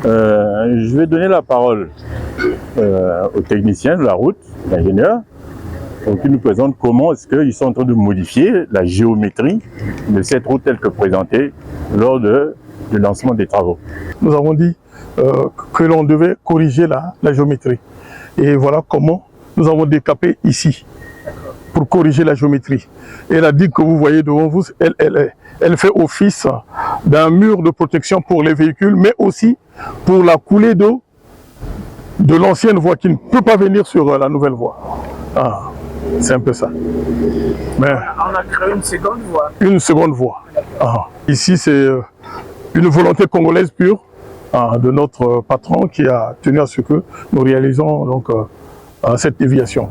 Je vais donner la parole aux techniciens de la route, l'ingénieur, pour qu'ils nous présentent comment est-ce qu'ils sont en train de modifier la géométrie de cette route telle que présentée lors du lancement des travaux. Nous avons dit que l'on devait corriger la géométrie. Et voilà comment nous avons décapé ici pour corriger la géométrie. Et la digue que vous voyez devant vous, elle fait office d'un mur de protection pour les véhicules, mais aussi pour la coulée d'eau de l'ancienne voie qui ne peut pas venir sur la nouvelle voie. Ah, c'est un peu ça. Mais on a créé une seconde voie. Une seconde voie. Ah. Ici, c'est une volonté congolaise pure de notre patron qui a tenu à ce que nous réalisons donc, cette déviation.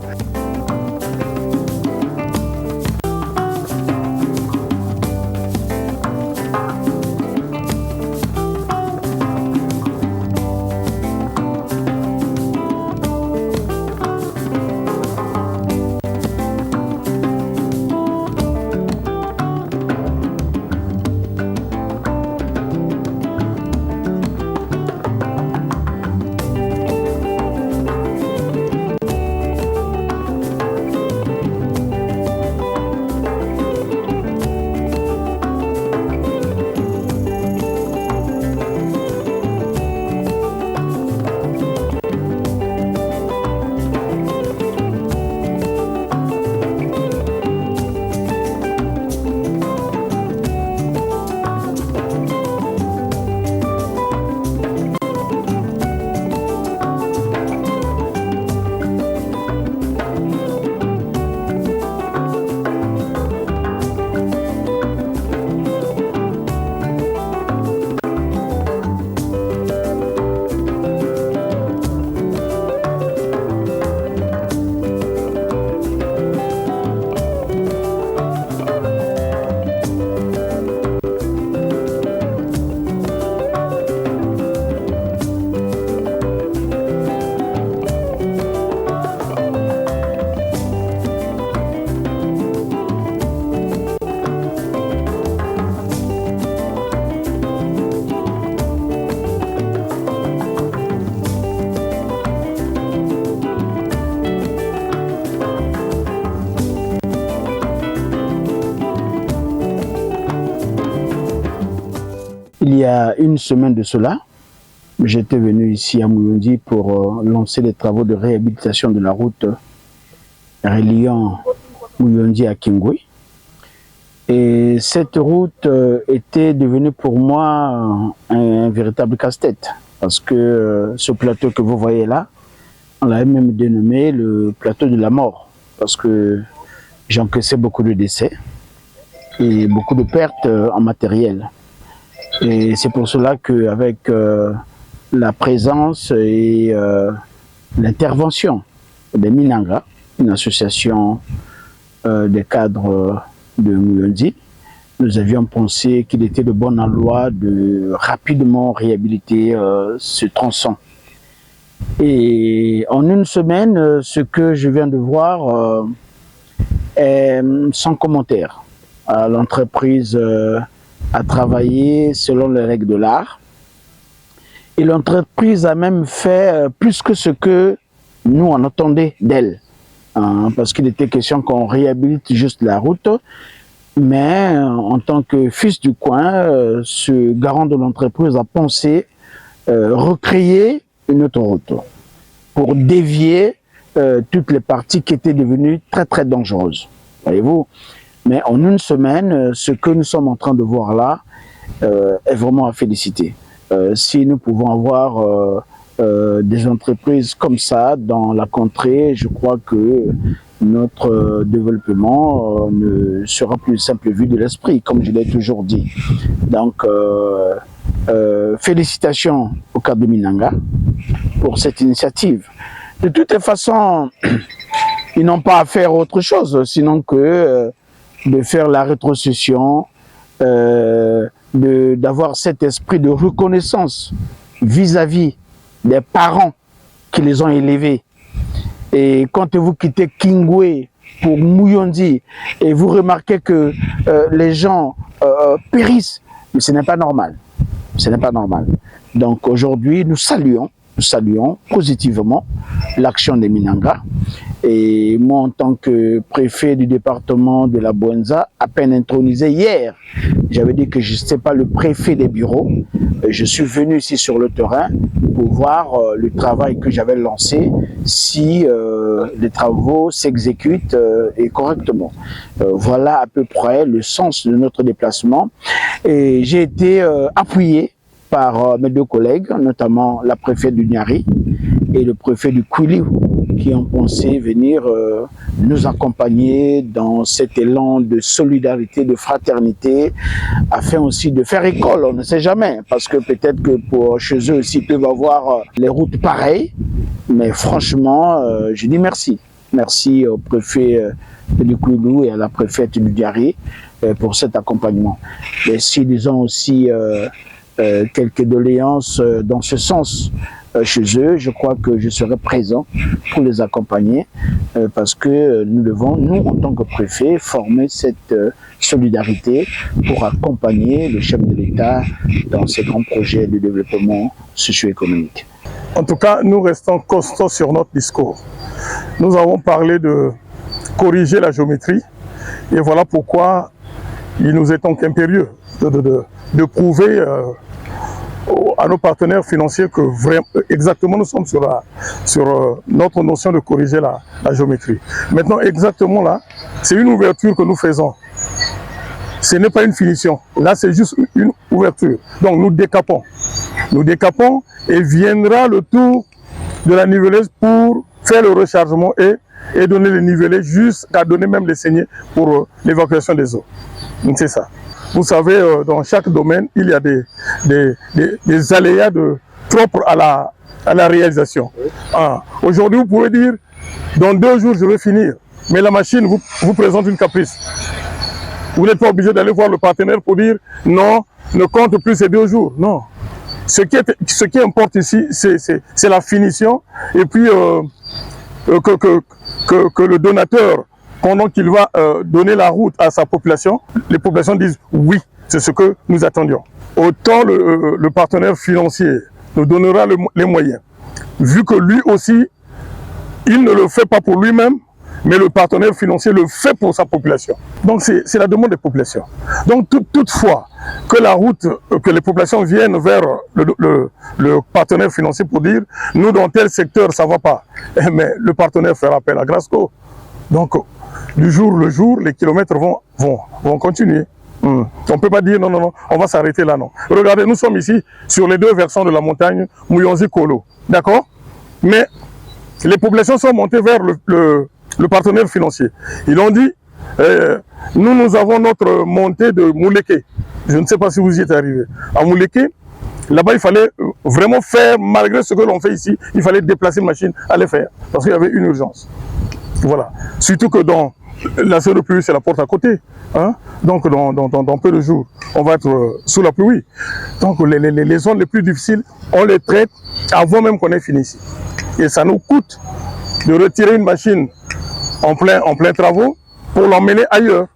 Il y a une semaine de cela, j'étais venu ici à Mouyondi pour lancer les travaux de réhabilitation de la route reliant Mouyondi à Kingwe. Et cette route était devenue pour moi un véritable casse-tête. Parce que ce plateau que vous voyez là, on l'avait même dénommé le plateau de la mort. Parce que j'encaissais beaucoup de décès et beaucoup de pertes en matériel. Et c'est pour cela qu'avec la présence et l'intervention des Minanga, une association des cadres de Mouyondi, nous avions pensé qu'il était de bon aloi de rapidement réhabiliter ce tronçon. Et en une semaine, ce que je viens de voir est sans commentaire. L'entreprise a travaillé selon les règles de l'art. Et l'entreprise a même fait plus que ce que nous on attendait d'elle. Parce qu'il était question qu'on réhabilite juste la route. Mais en tant que fils du coin, ce garant de l'entreprise a pensé recréer une autre route pour dévier toutes les parties qui étaient devenues très très dangereuses. Voyez-vous? Mais en une semaine, ce que nous sommes en train de voir là est vraiment à féliciter. Si nous pouvons avoir des entreprises comme ça dans la contrée, je crois que notre développement ne sera plus une simple vue de l'esprit, comme je l'ai toujours dit. Donc, félicitations au cadre de Minanga pour cette initiative. De toute façon, ils n'ont pas à faire autre chose, sinon que de faire la rétrocession, d'avoir cet esprit de reconnaissance vis-à-vis des parents qui les ont élevés. Et quand vous quittez Kingwe pour Mouyondi et vous remarquez que les gens périssent, mais ce n'est pas normal. Ce n'est pas normal. Donc aujourd'hui, nous saluons positivement l'action des Minanga. Et moi, en tant que préfet du département de la Bouenza, à peine intronisé hier, j'avais dit que je n'étais pas le préfet des bureaux. Je suis venu ici sur le terrain pour voir le travail que j'avais lancé, si les travaux s'exécutent et correctement. Voilà à peu près le sens de notre déplacement. Et j'ai été appuyé par mes deux collègues, notamment la préfète du Niari et le préfet du Kouiliou, qui ont pensé venir nous accompagner dans cet élan de solidarité, de fraternité, afin aussi de faire école, on ne sait jamais, parce que peut-être que pour chez eux aussi, ils peuvent avoir les routes pareilles, mais franchement, je dis merci. Merci au préfet du Kouiliou et à la préfète du Niari pour cet accompagnement. Et s'ils ont aussi quelques doléances dans ce sens chez eux, je crois que je serai présent pour les accompagner parce que nous devons, nous en tant que préfet, former cette solidarité pour accompagner le chef de l'État dans ces grands projets de développement socio-économique. En tout cas, nous restons constants sur notre discours. Nous avons parlé de corriger la géométrie et voilà pourquoi il nous est donc impérieux de prouver à nos partenaires financiers que vraiment, exactement nous sommes sur notre notion de corriger la géométrie. Maintenant, exactement là, c'est une ouverture que nous faisons. Ce n'est pas une finition. Là, c'est juste une ouverture. Donc, nous décapons. Nous décapons et viendra le tour de la niveleuse pour faire le rechargement et donner les nivelés jusqu'à donner même les saignées pour l'évacuation des eaux. Donc, c'est ça. Vous savez, dans chaque domaine, il y a des aléas propres à la réalisation. Aujourd'hui, vous pouvez dire, dans 2 jours, je vais finir. Mais la machine vous présente une caprice. Vous n'êtes pas obligé d'aller voir le partenaire pour dire, non, ne compte plus ces 2 jours. Non. Ce qui importe ici, c'est la finition. Et puis, que le donateur, pendant qu'il va donner la route à sa population, les populations disent oui, c'est ce que nous attendions. Autant le partenaire financier nous donnera les moyens, vu que lui aussi, il ne le fait pas pour lui-même, mais le partenaire financier le fait pour sa population. Donc c'est la demande des populations. Donc toutefois, que la route, que les populations viennent vers le partenaire financier pour dire, nous dans tel secteur ça ne va pas, mais le partenaire fera appel à Grasco. Donc du jour le jour, les kilomètres vont continuer. On ne peut pas dire non, non, non, on va s'arrêter là, non. Regardez, nous sommes ici sur les 2 versants de la montagne Mouyonzi-Kolo, d'accord? Mais les populations sont montées vers le partenaire financier. Ils ont dit, nous avons notre montée de Mouleke. Je ne sais pas si vous y êtes arrivé. À Mouleke, là-bas, il fallait vraiment faire, malgré ce que l'on fait ici, il fallait déplacer une machine à les faire, parce qu'il y avait une urgence. Voilà. Surtout que dans la zone de pluie, c'est la porte à côté. Hein? Donc, dans peu de jours, on va être sous la pluie. Donc, les zones les plus difficiles, on les traite avant même qu'on ait fini ici. Et ça nous coûte de retirer une machine en plein travaux pour l'emmener ailleurs.